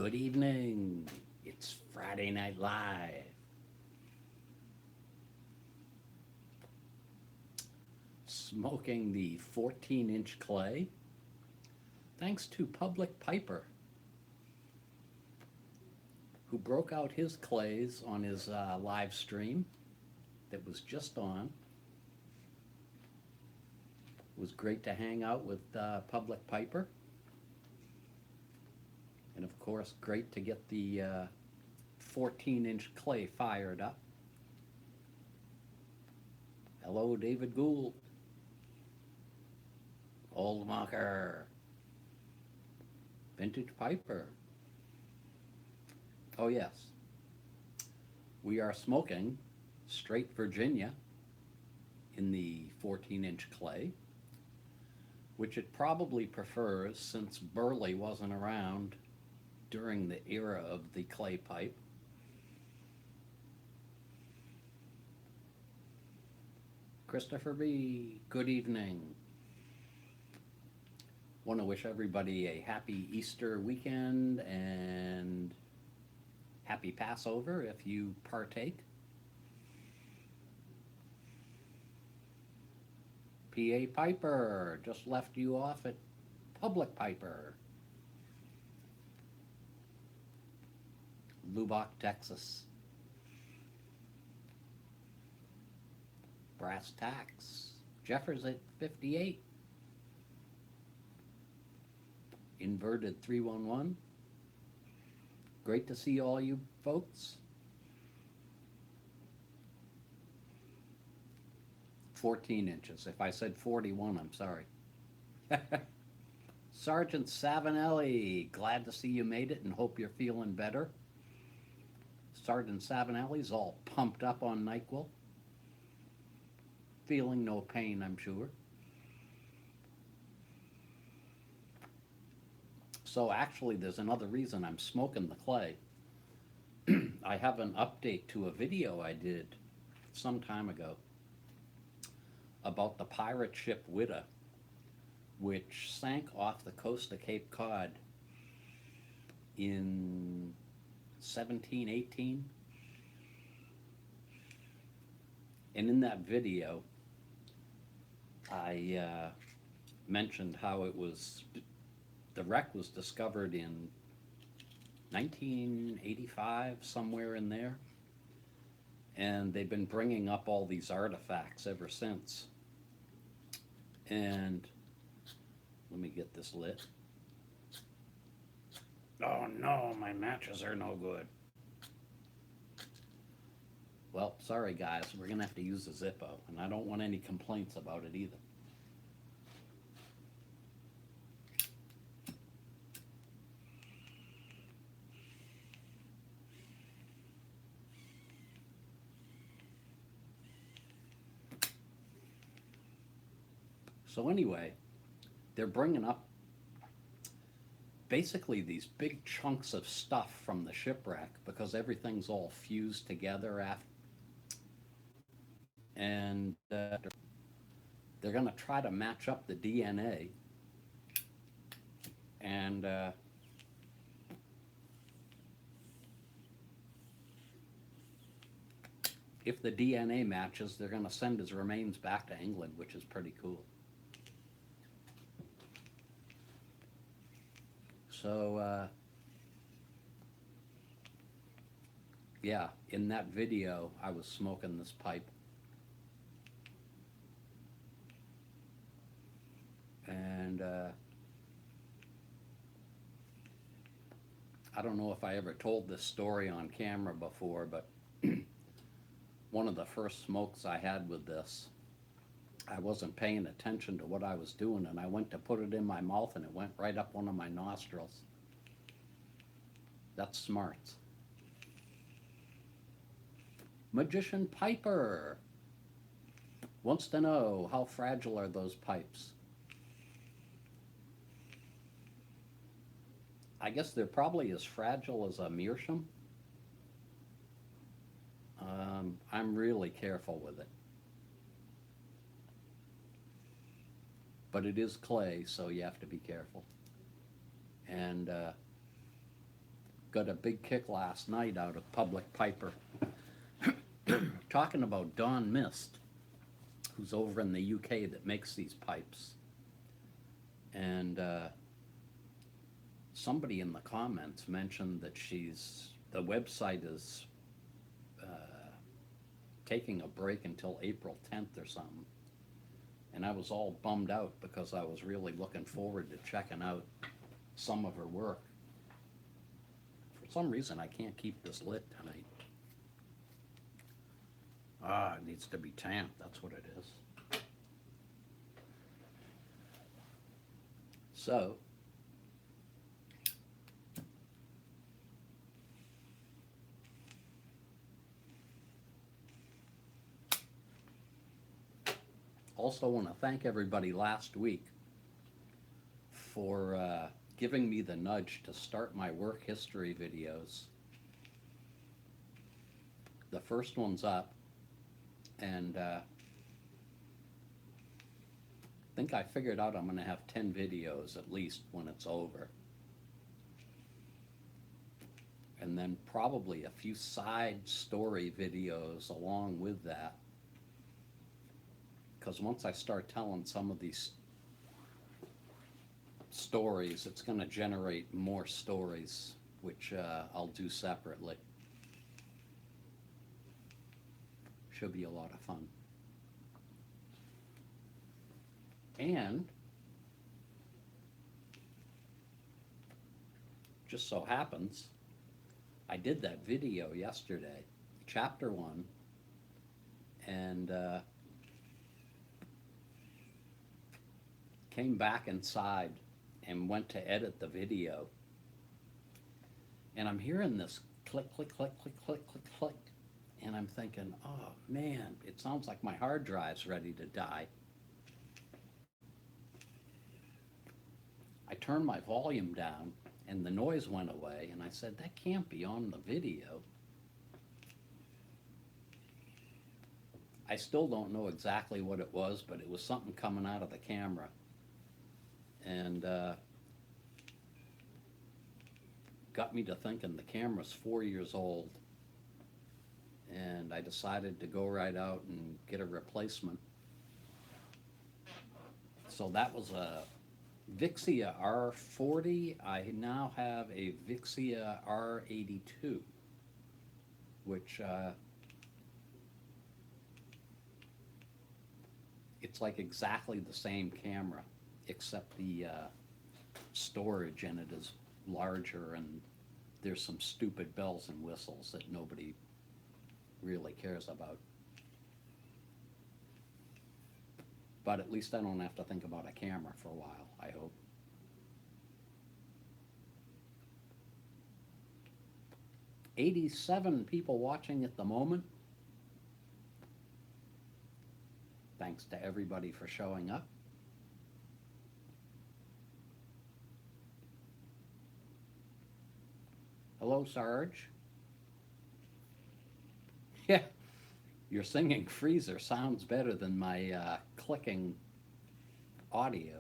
Good evening. It's Friday Night Live. Smoking the 14-inch clay thanks to Public Piper, who broke out his clays on his live stream that was just on. It was great to hang out with Public Piper. And of course, great to get the 14-inch clay fired up. Hello, David Gould. Old Mucker. Vintage Piper. Oh yes, we are smoking straight Virginia in the 14-inch clay, which it probably prefers since Burley wasn't around during the era of the clay pipe. Christopher B., good evening. Want to wish everybody a happy Easter weekend and happy Passover if you partake. P.A. Piper just left you off at Public Piper. Lubbock, Texas. Brass Tacks. Jeffers at 58. Inverted 311. Great to see all you folks. 14 inches. If I said 41, I'm sorry. Sergeant Savinelli, glad to see you made it and hope you're feeling better. Sergeant Savinelli's all pumped up on NyQuil. Feeling no pain, I'm sure. So actually, there's another reason I'm smoking the clay. I have an update to a video I did some time ago about the pirate ship Witta, which sank off the coast of Cape Cod in 1718. And in that video, I mentioned how the wreck was discovered in 1985, somewhere in there. And they've been bringing up all these artifacts ever since. And let me get this lit. Oh no, my matches are no good. Well, sorry guys, we're gonna have to use a Zippo, and I don't want any complaints about it either. So anyway, they're bringing up basically these big chunks of stuff from the shipwreck because everything's all fused together after. And they're going to try to match up the DNA. And if the DNA matches, they're going to send his remains back to England, which is pretty cool. So, yeah, in that video, I was smoking this pipe. And I don't know if I ever told this story on camera before, but one of the first smokes I had with this, I wasn't paying attention to what I was doing, and I went to put it in my mouth, and it went right up one of my nostrils. That's smart. Magician Piper wants to know, how fragile are those pipes? I guess they're probably as fragile as a meerschaum. I'm really careful with it. But it is clay, so you have to be careful. And got a big kick last night out of Public Piper talking about Don Mist, who's over in the UK that makes these pipes. And somebody in the comments mentioned that the website is taking a break until April 10th or something. And I was all bummed out because I was really looking forward to checking out some of her work. For some reason, I can't keep this lit tonight. It needs to be tamped, that's what it is. So, also want to thank everybody last week for giving me the nudge to start my work history videos. The first one's up, and I think I figured out I'm going to have 10 videos at least when it's over. And then probably a few side story videos along with that. Because once I start telling some of these stories, it's going to generate more stories, which I'll do separately. Should be a lot of fun. And just so happens, I did that video yesterday, chapter 1, and came back inside and went to edit the video. And I'm hearing this click, click, click, click, click, click, click. And I'm thinking, oh man, it sounds like my hard drive's ready to die. I turned my volume down and the noise went away, and I said, that can't be on the video. I still don't know exactly what it was, but it was something coming out of the camera. And got me to thinking the camera's 4 years old. And I decided to go right out and get a replacement. So that was a Vixia R40. I now have a Vixia R82, which it's like exactly the same camera, except the storage in it is larger, and there's some stupid bells and whistles that nobody really cares about. But at least I don't have to think about a camera for a while, I hope. $87 people watching at the moment. Thanks to everybody for showing up. Hello, Sarge. Yeah, your singing freezer sounds better than my clicking audio.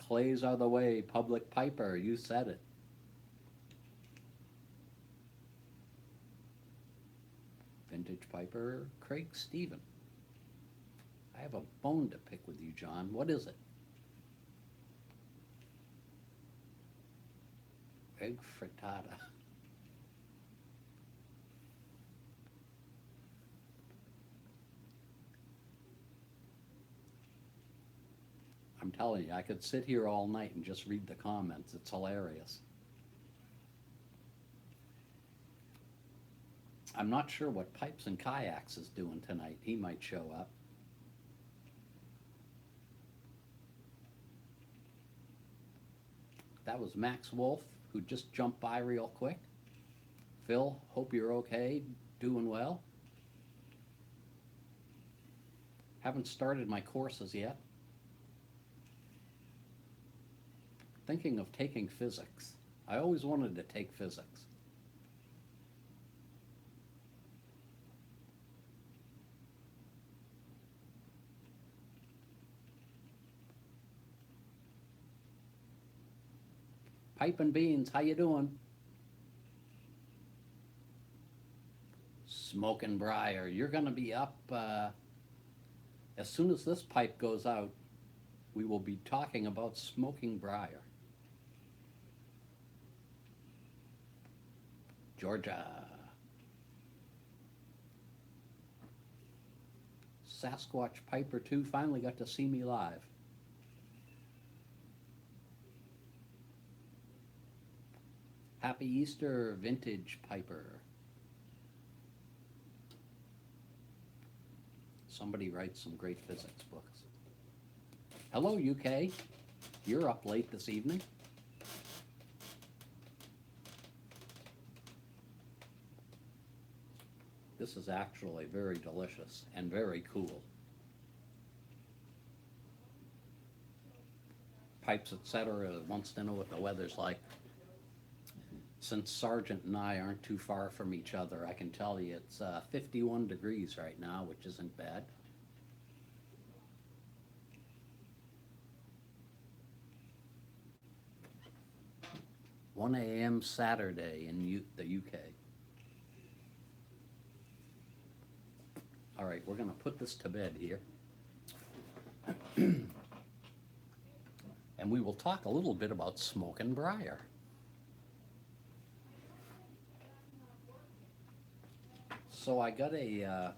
Clays are the way, Public Piper, you said it. Vintage Piper, Craig Stephen. I have a bone to pick with you, John. What is it? Egg frittata. I'm telling you, I could sit here all night and just read the comments. It's hilarious. I'm not sure what Pipes and Kayaks is doing tonight. He might show up. That was Max Wolf, who just jumped by real quick. Phil, hope you're okay, doing well. Haven't started my courses yet. Thinking of taking physics. I always wanted to take physics. Pipe and Beans, how you doing? Smoking Briar, you're going to be up as soon as this pipe goes out. We will be talking about Smoking Briar. Georgia. Sasquatch Piper 2 finally got to see me live. Happy Easter, Vintage Piper. Somebody writes some great physics books. Hello, UK. You're up late this evening. This is actually very delicious and very cool. Pipes, etc. wants to know what the weather's like. Since Sergeant and I aren't too far from each other, I can tell you it's 51 degrees right now, which isn't bad. (1 a.m. Saturday in the UK. All right, we're going to put this to bed here. And we will talk a little bit about Smoking Briar. So I got a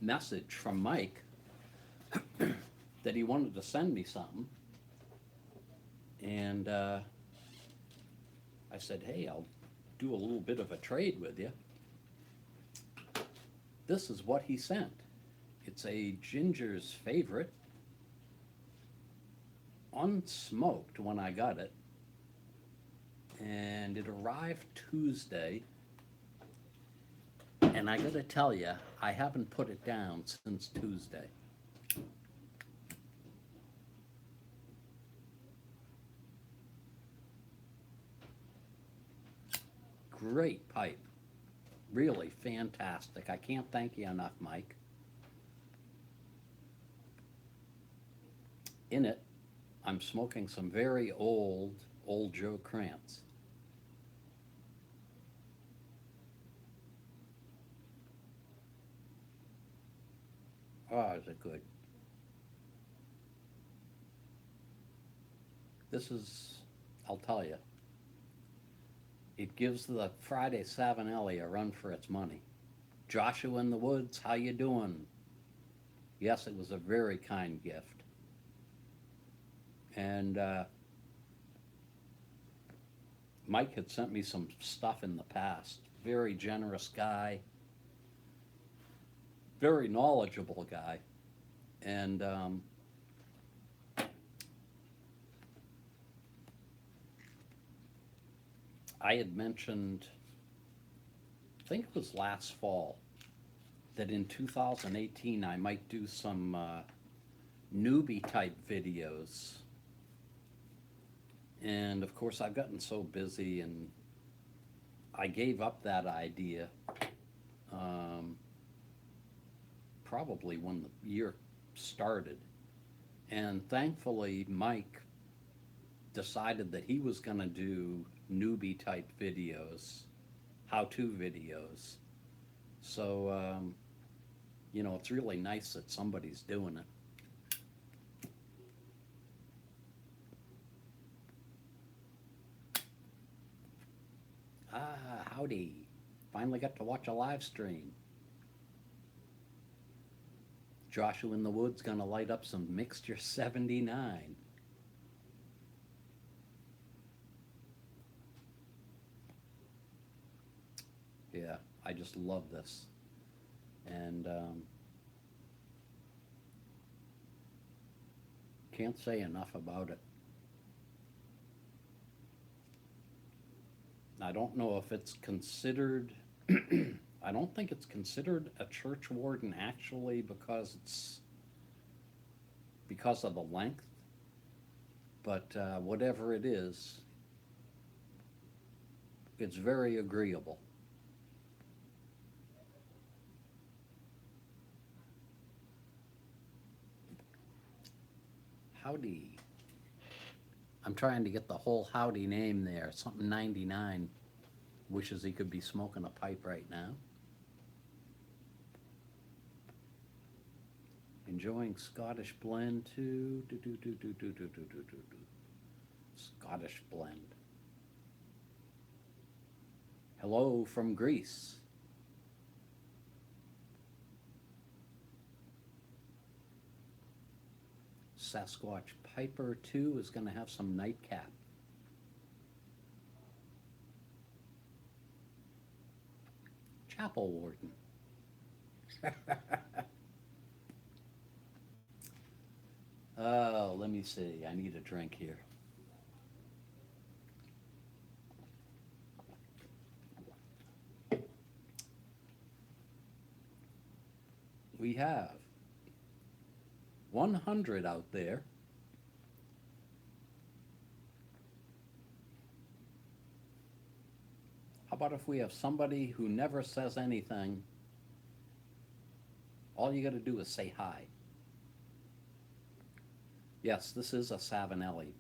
message from Mike that he wanted to send me something. And I said, hey, I'll do a little bit of a trade with you. This is what he sent. It's a Ginger's Favorite, unsmoked when I got it, and it arrived Tuesday, and I gotta tell you, I haven't put it down since Tuesday. Great pipe. Really fantastic. I can't thank you enough, Mike. In it, I'm smoking some very old Joe Krantz. Oh, is it good? This is, I'll tell you, it gives the Friday Savinelli a run for its money. Joshua in the Woods, how you doing? Yes, it was a very kind gift. And Mike had sent me some stuff in the past. Very generous guy. Very knowledgeable guy. And I had mentioned, I think it was last fall, that in 2018 I might do some newbie type videos. And of course I've gotten so busy and I gave up that idea probably when the year started. And thankfully Mike decided that he was going to do newbie type videos, how-to videos. So, you know, it's really nice that somebody's doing it. Ah, howdy. Finally got to watch a live stream. Joshua in the Woods gonna light up some Mixture 79. Yeah, I just love this. And can't say enough about it. I don't know if it's considered, I don't think it's considered a church warden actually because of the length, but whatever it is, it's very agreeable. Howdy. I'm trying to get the whole howdy name there. Something 99 wishes he could be smoking a pipe right now. Enjoying Scottish blend too. Scottish blend. Hello from Greece. Sasquatch Piper 2 is going to have some nightcap. Chapel Warden. Oh, let me see. I need a drink here. We have 100 out there. How about if we have somebody who never says anything? All you got to do is say hi. Yes, this is a Savinelli,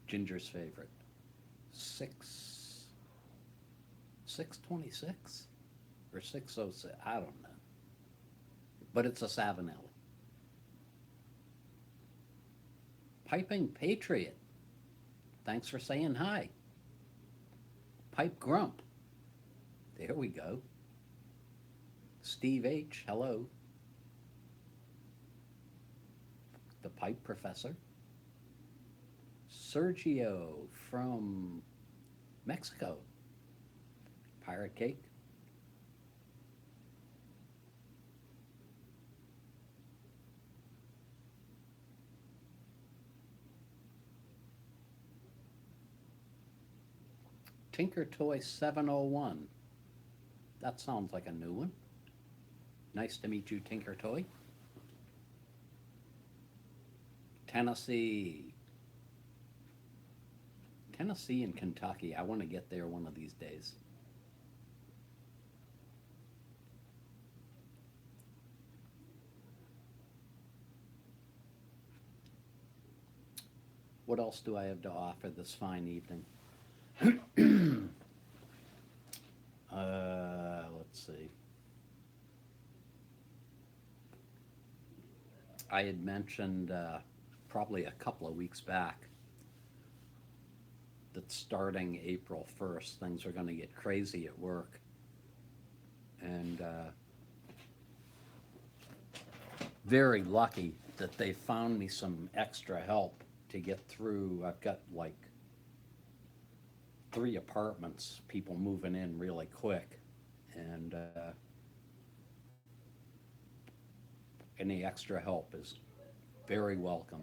Ginger's favorite. 626 or 606, I don't know. But it's a Savinelli. Piping Patriot, thanks for saying hi. Pipe Grump, there we go. Steve H, hello. The Pipe Professor. Sergio from Mexico. Pirate Cake. Tinker Toy 701. That sounds like a new one. Nice to meet you, Tinker Toy. Tennessee and Kentucky. I want to get there one of these days. What else do I have to offer this fine evening? Let's see. I had mentioned probably a couple of weeks back that starting April 1st, things are going to get crazy at work. And very lucky that they found me some extra help to get through. I've got like 3 apartments, people moving in really quick. And any extra help is very welcome.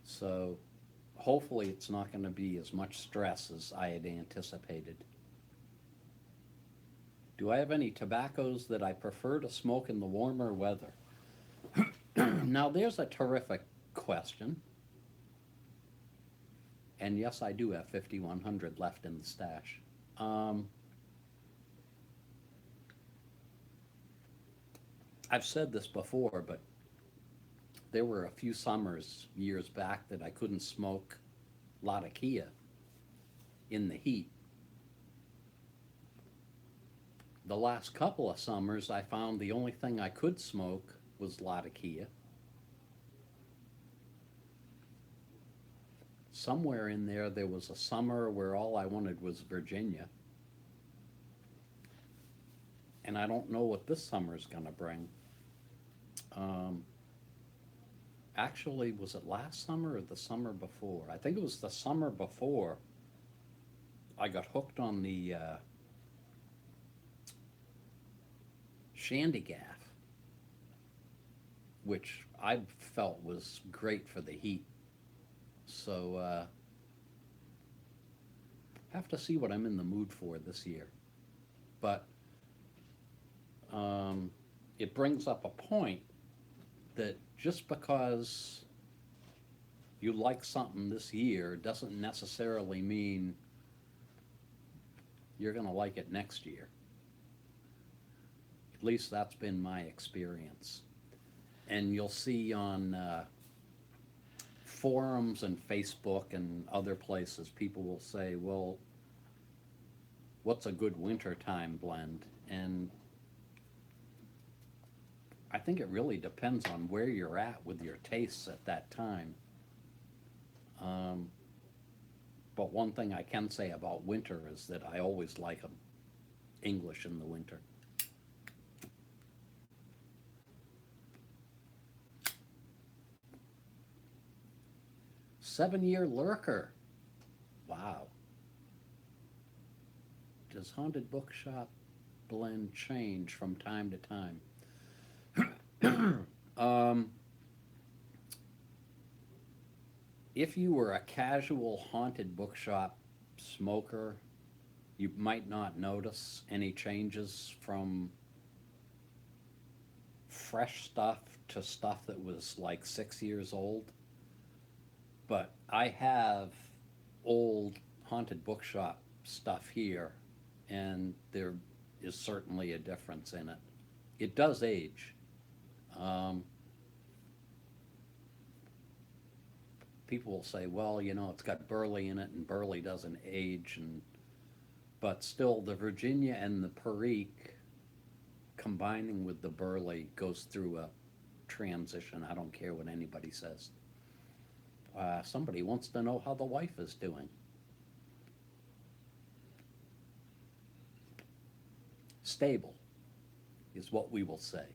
So hopefully it's not going to be as much stress as I had anticipated. Do I have any tobaccos that I prefer to smoke in the warmer weather? Now there's a terrific question. And yes, I do have 5,100 left in the stash. I've said this before, but there were a few summers years back that I couldn't smoke Latakia in the heat. The last couple of summers, I found the only thing I could smoke was Latakia. Somewhere in there, there was a summer where all I wanted was Virginia. And I don't know what this summer's gonna bring. Actually, was it last summer or the summer before? I think it was the summer before I got hooked on the Shandygaff, which I felt was great for the heat. So, have to see what I'm in the mood for this year. But it brings up a point that just because you like something this year doesn't necessarily mean you're going to like it next year. At least that's been my experience. And you'll see on forums and Facebook and other places, people will say, well, what's a good wintertime blend? And I think it really depends on where you're at with your tastes at that time. Um, but one thing I can say about winter is that I always like them English in the winter. 7 year lurker. Wow. Does Haunted Bookshop blend change from time to time? um, if you were a casual haunted bookshop smoker, you might not notice any changes from fresh stuff to stuff that was like 6 years old. But I have old haunted bookshop stuff here, and there is certainly a difference in it. It does age. Um, People will say, well, it's got burley in it, and burley doesn't age, but still, the Virginia and the Perique combining with the burley goes through a transition. I don't care what anybody says. Somebody wants to know how the wife is doing. Stable is what we will say.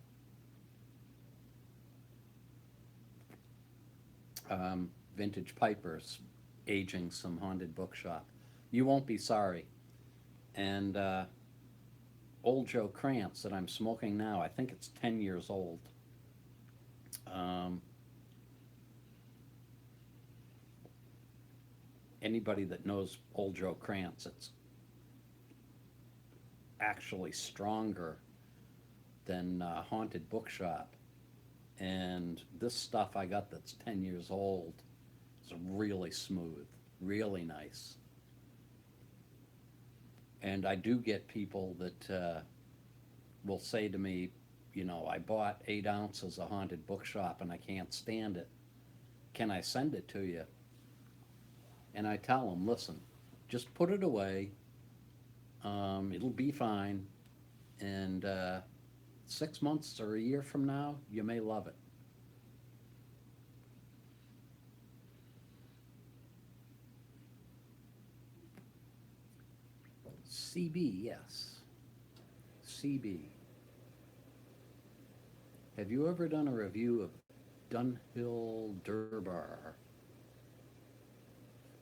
Vintage Pipers aging some haunted bookshop. You won't be sorry. And Old Joe Krantz that I'm smoking now, I think it's 10 years old. Um, Anybody that knows Old Joe Krantz, it's actually stronger than Haunted Bookshop. And this stuff I got that's 10 years old is really smooth, really nice. And I do get people that will say to me, I bought 8 ounces of Haunted Bookshop and I can't stand it. Can I send it to you? And I tell them, listen, just put it away. It'll be fine. And 6 months or a year from now, you may love it. CB, yes. CB. Have you ever done a review of Dunhill Durbar?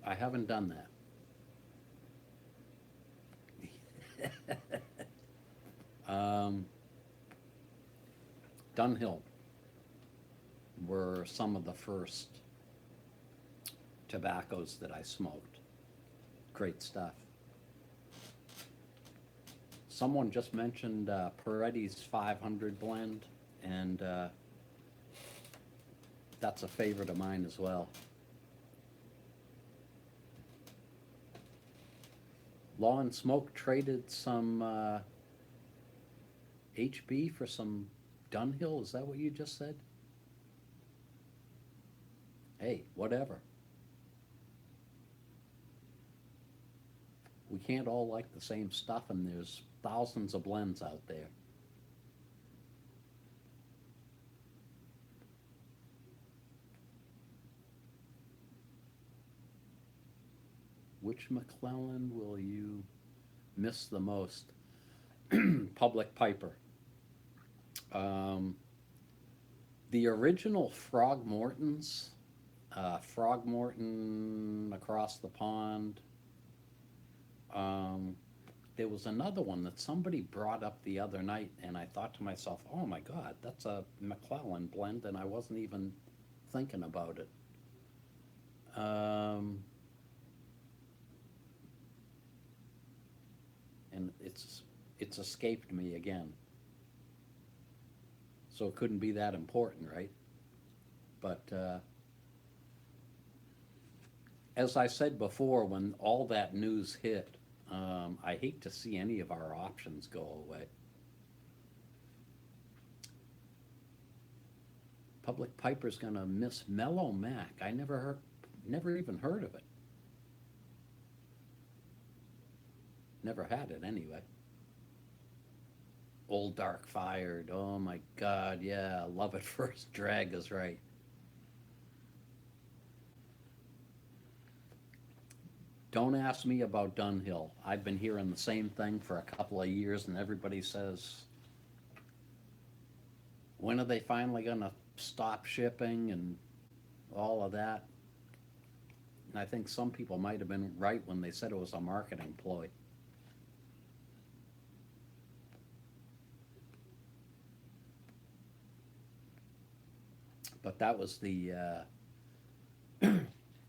I haven't done that. Dunhill were some of the first tobaccos that I smoked. Great stuff. Someone just mentioned Peretti's 500 blend, and that's a favorite of mine as well. Law and Smoke traded some HB for some Dunhill. Is that what you just said? Hey, whatever. We can't all like the same stuff, and there's thousands of blends out there. Which McClellan will you miss the most? Public Piper. The original Frogmortons, Frogmorton Across the Pond. There was another one that somebody brought up the other night, and I thought to myself, oh my God, that's a McClellan blend, and I wasn't even thinking about it. And it's escaped me again. So it couldn't be that important, right? But as I said before, when all that news hit, I hate to see any of our options go away. Public Piper's gonna miss Mellow Mac. I never even heard of it. Never had it anyway. Old Dark Fired. Oh my God, yeah, love it. First drag is right. Don't ask me about Dunhill. I've been hearing the same thing for a couple of years, and everybody says, when are they finally gonna stop shipping and all of that? And I think some people might have been right when they said it was a marketing ploy. But that was the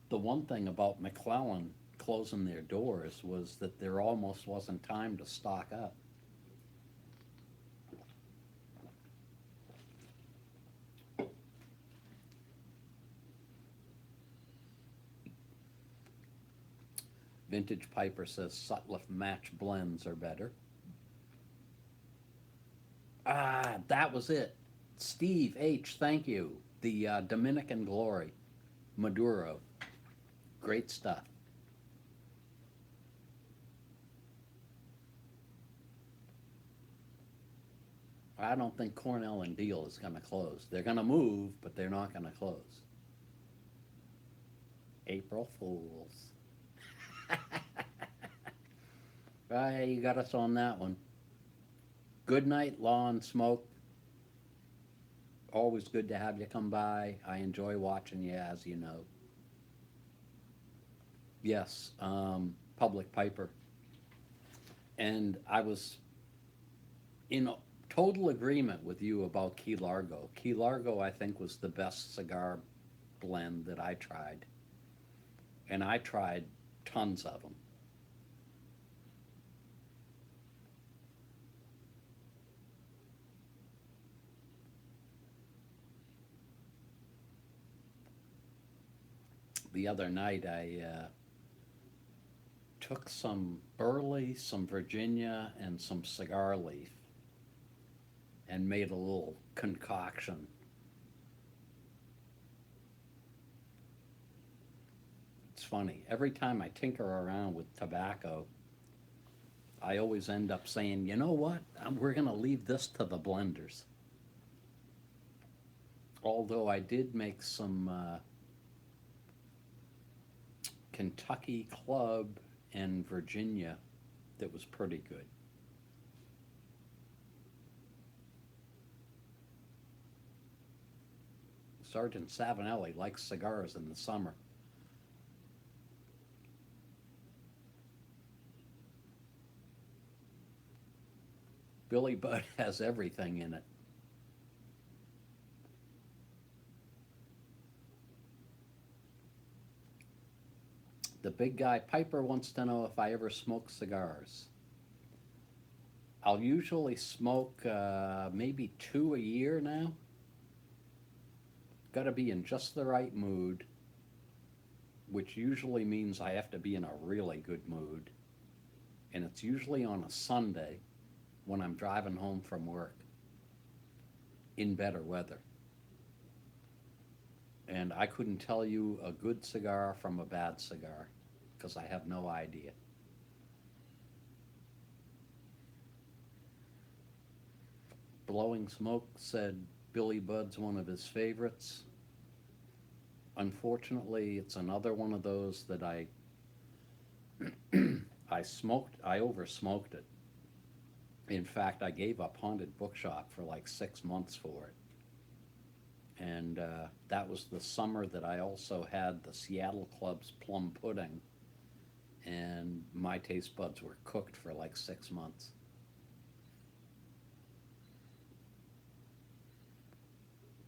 one thing about McClellan closing their doors was that there almost wasn't time to stock up. Vintage Piper says Sutliff match blends are better. Ah, that was it. Steve H, thank you. The Dominican Glory, Maduro. Great stuff. I don't think Cornell and Deal is going to close. They're going to move, but they're not going to close. April Fools. Right, you got us on that one. Good night, Law and Smoke. Always good to have you come by. I enjoy watching you, as you know. Yes, Public Piper. And I was in total agreement with you about Key Largo. Key Largo, I think, was the best cigar blend that I tried. And I tried tons of them. The other night, I took some burley, some Virginia, and some cigar leaf and made a little concoction. It's funny. Every time I tinker around with tobacco, I always end up saying, you know what? We're going to leave this to the blenders. Although I did make some Kentucky Club and Virginia that was pretty good. Sergeant Savinelli likes cigars in the summer. Billy Budd has everything in it. The big guy Piper wants to know if I ever smoke cigars. I'll usually smoke maybe 2 a year now. Got to be in just the right mood, which usually means I have to be in a really good mood. And it's usually on a Sunday when I'm driving home from work in better weather. And I couldn't tell you a good cigar from a bad cigar because I have no idea. Blowing Smoke said Billy Budd's one of his favorites. Unfortunately, it's another one of those that I I over smoked it. In fact, I gave up Haunted Bookshop for like 6 months for it. And that was the summer that I also had the Seattle Club's plum pudding, and my taste buds were cooked for like 6 months.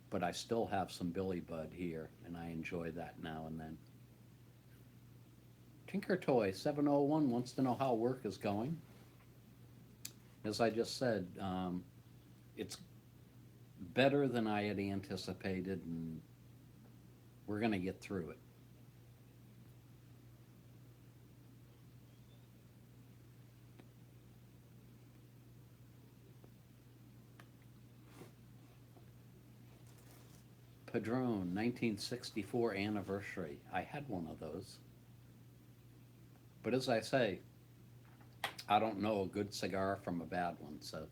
But I still have some Billy Budd here, and I enjoy that now and then. Tinker Toy 701 wants to know how work is going. As I just said, it's better than I had anticipated, and we're going to get through it. Padron 1964 anniversary. I had one of those. But as I say, I don't know a good cigar from a bad one, so.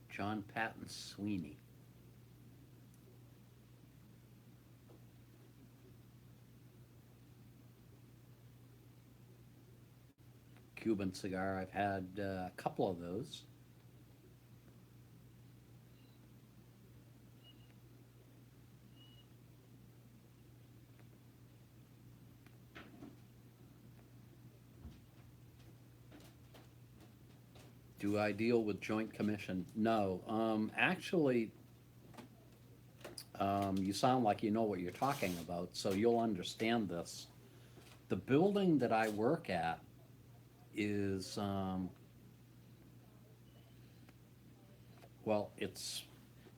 John Patton Sweeney. Cuban cigar, I've had a couple of those. Do I deal with Joint Commission? No. Actually, you sound like you know what you're talking about, so you'll understand this. The building that I work at is, well, it's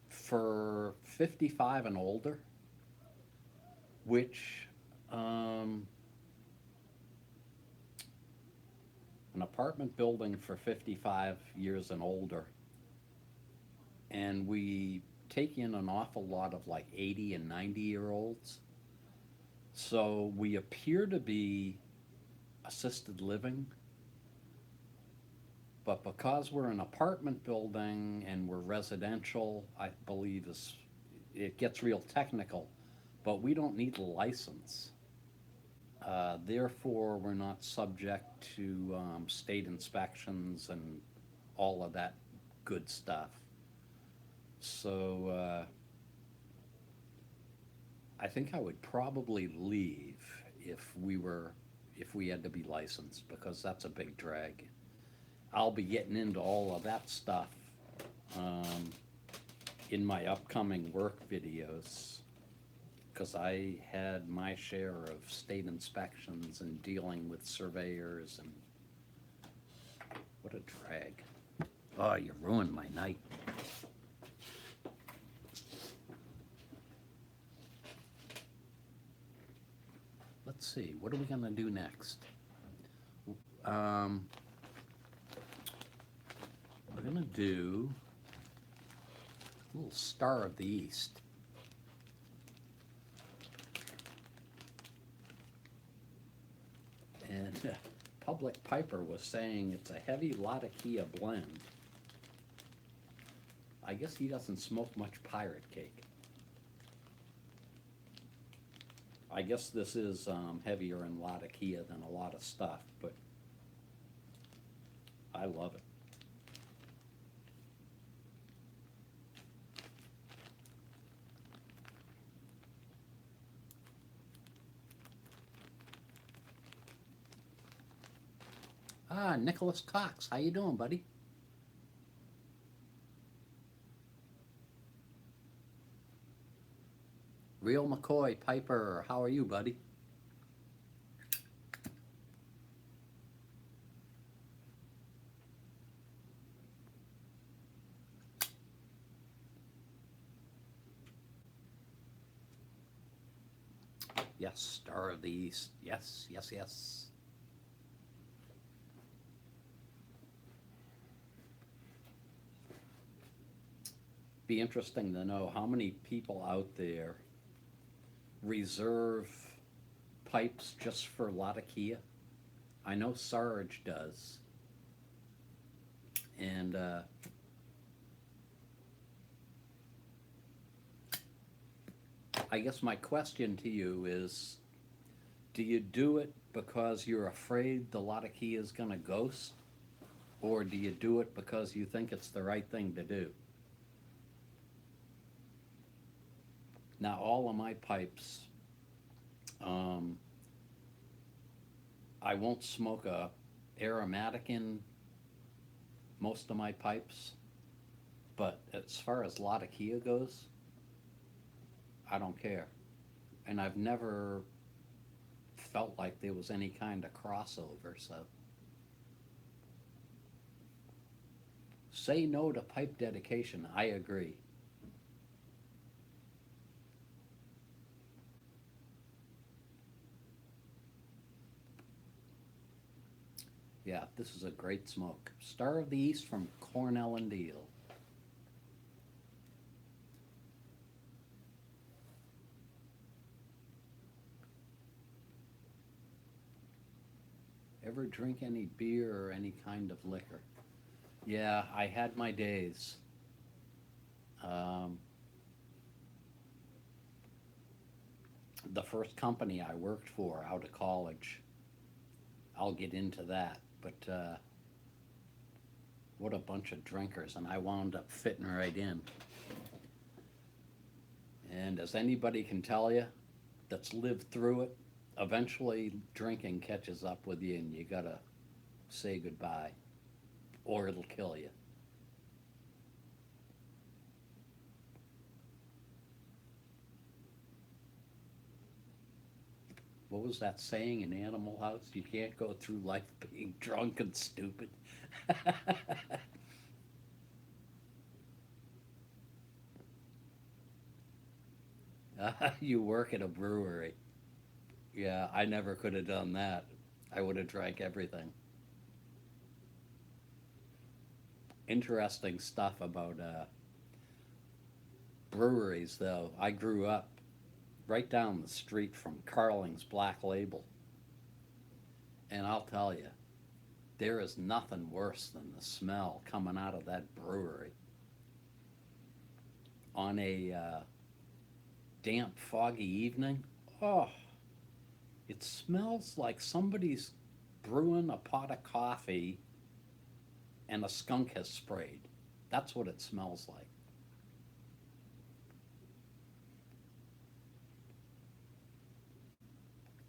for 55 and older, which an apartment building for 55 years and older, and we take in an awful lot of like 80 and 90-year-olds. So we appear to be assisted living, but because we're an apartment building and we're residential, I believe it gets real technical, but we don't need a license. Therefore, we're not subject to state inspections and all of that good stuff. So I think I would probably leave if we had to be licensed, because that's a big drag. I'll be getting into all of that stuff in my upcoming work videos, because I had my share of state inspections and dealing with surveyors, and what a drag. Oh, you ruined my night. Let's see, what are we gonna do next? We're gonna do a little Star of the East. And Public Piper was saying it's a heavy Latakia blend. I guess he doesn't smoke much pirate cake. I guess this is heavier in Latakia than a lot of stuff, but I love it. Ah, Nicholas Cox, how you doing, buddy? Real McCoy, Piper, how are you, buddy? Yes, Star of the East. Yes, yes, yes. Be interesting to know how many people out there reserve pipes just for Latakia. I know Sarge does. And I guess my question to you is, do you do it because you're afraid the Latakia is going to ghost? Or do you do it because you think it's the right thing to do? Now, all of my pipes, I won't smoke a aromatic in most of my pipes, but as far as Latakia goes, I don't care. And I've never felt like there was any kind of crossover, so. Say no to pipe dedication, I agree. Yeah, this is a great smoke. Star of the East from Cornell and Deal. ever drink any beer or any kind of liquor. Yeah, I had my days. Um, the first company I worked for out of college, I'll get into that, but what a bunch of drinkers, and I wound up fitting right in. And as anybody can tell you that's lived through it, eventually drinking catches up with you and you gotta say goodbye or it'll kill you. What was that saying in Animal House? You can't go through life being drunk and stupid. You work at a brewery. Yeah, I never could have done that. I would have drank everything. Interesting stuff about breweries, though. I grew up right down the street from Carling's Black Label, and I'll tell you, there is nothing worse than the smell coming out of that brewery on a damp, foggy evening. Oh, it smells like somebody's brewing a pot of coffee and a skunk has sprayed. That's what it smells like.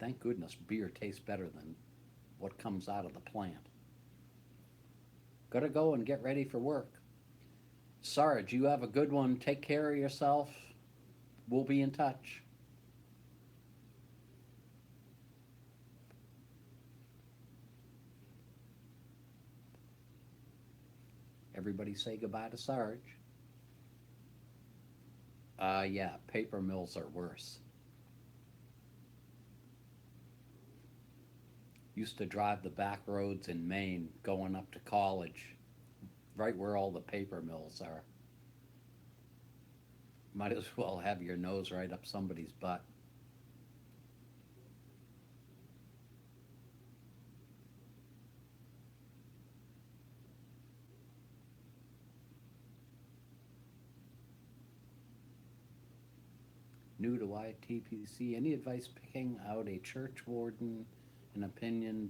Thank goodness beer tastes better than what comes out of the plant. Gotta go and get ready for work. Sarge, you have a good one. Take care of yourself. We'll be in touch. Everybody say goodbye to Sarge. Yeah, paper mills are worse. Used to drive the back roads in Maine going up to college, right where all the paper mills are. Might as well have your nose right up somebody's butt. New to YTPC, any advice picking out a church warden, an opinion?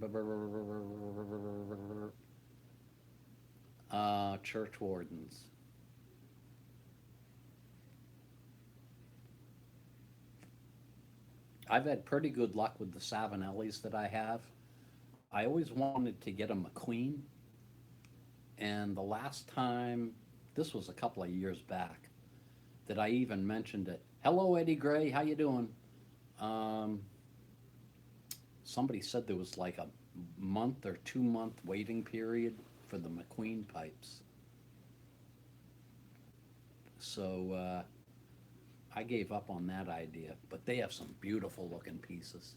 Church wardens. I've had pretty good luck with the Savinellis that I have. I always wanted to get a McQueen, and the last time, this was a couple of years back, that I even mentioned it. Hello, Eddie Gray, how you doing? Um, Somebody said there was like a month or 2 month waiting period for the McQueen pipes. So I gave up on that idea, but they have some beautiful looking pieces.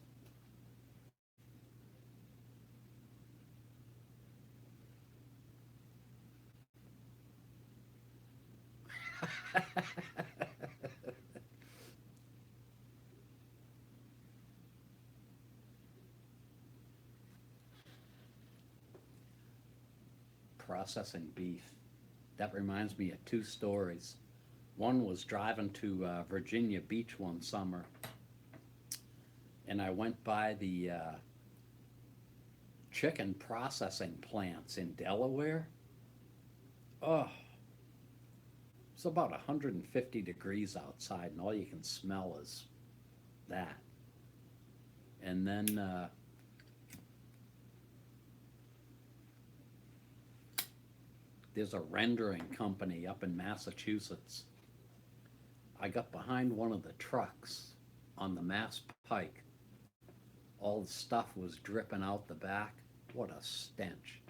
Processing beef. That reminds me of two stories. One was driving to Virginia Beach one summer, and I went by the chicken processing plants in Delaware. Oh, it's about 150 degrees outside, and all you can smell is that. And then there's a rendering company up in Massachusetts. I got behind one of the trucks on the Mass Pike. All the stuff was dripping out the back. What a stench.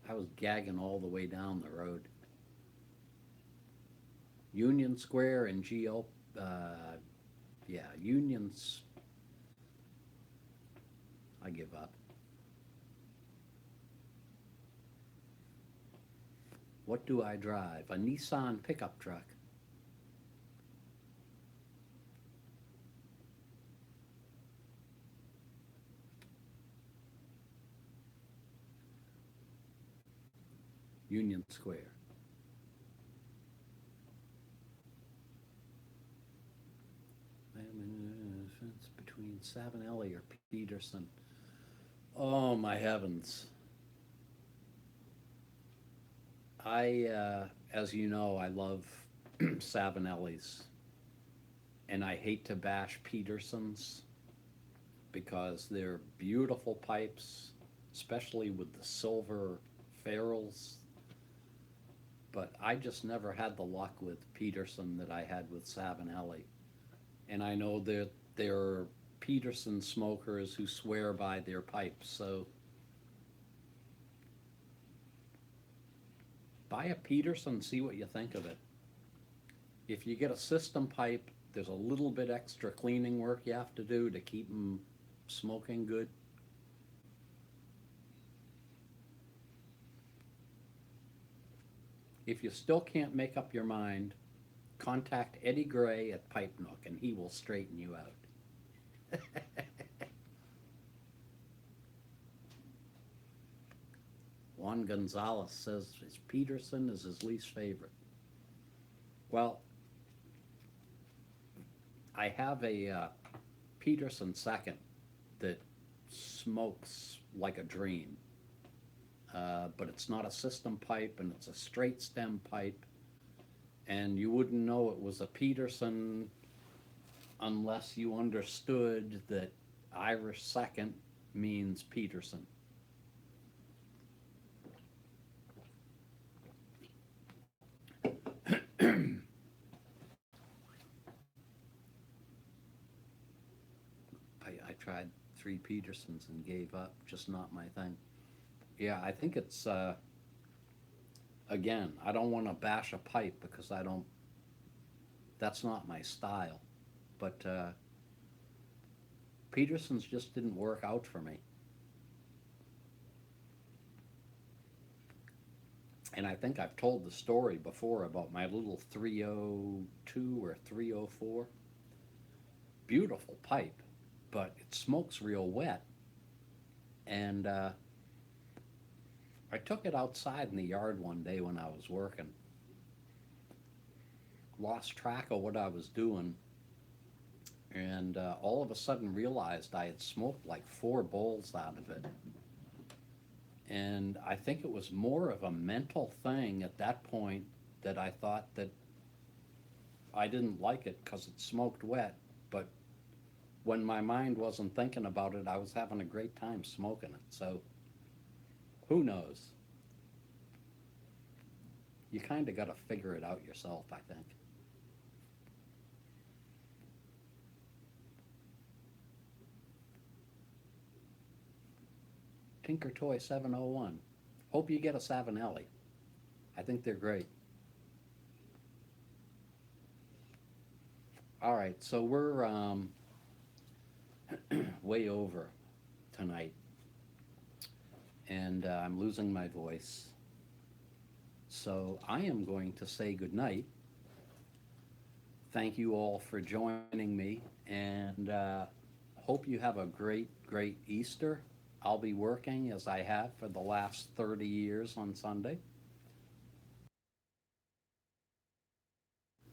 I was gagging all the way down the road. Union Square and yeah, Unions. I give up. What do I drive? A Nissan pickup truck. Union Square. Fence between Savinelli or Peterson. Oh my heavens! As you know, I love Savinelli's, and I hate to bash Petersons because they're beautiful pipes, especially with the silver ferrules. But I just never had the luck with Peterson that I had with Savinelli. And I know that there are Peterson smokers who swear by their pipes. So buy a Peterson, see what you think of it. If you get a system pipe, there's a little bit extra cleaning work you have to do to keep them smoking good. If you still can't make up your mind, contact Eddie Gray at Pipe Nook and he will straighten you out. Juan Gonzalez says Peterson is his least favorite. Well, I have a Peterson second that smokes like a dream. But it's not a system pipe and it's a straight stem pipe. And you wouldn't know it was a Peterson unless you understood that Irish second means Peterson. I tried 3 Petersons and gave up, just not my thing. Yeah, I think it's, again, I don't want to bash a pipe because that's not my style. But Petersons just didn't work out for me. And I think I've told the story before about my little 302 or 304. Beautiful pipe, but it smokes real wet. And I took it outside in the yard one day when I was working. Lost track of what I was doing, and all of a sudden realized I had smoked like 4 bowls out of it. And I think it was more of a mental thing at that point that I thought that I didn't like it because it smoked wet, but when my mind wasn't thinking about it, I was having a great time smoking it. So who knows? You kind of got to figure it out yourself, I think. Tinker Toy 701. Hope you get a Savinelli. I think they're great. All right, so we're way over tonight, and I'm losing my voice. So I am going to say goodnight. Thank you all for joining me, and hope you have a great, great Easter. I'll be working as I have for the last 30 years on Sunday.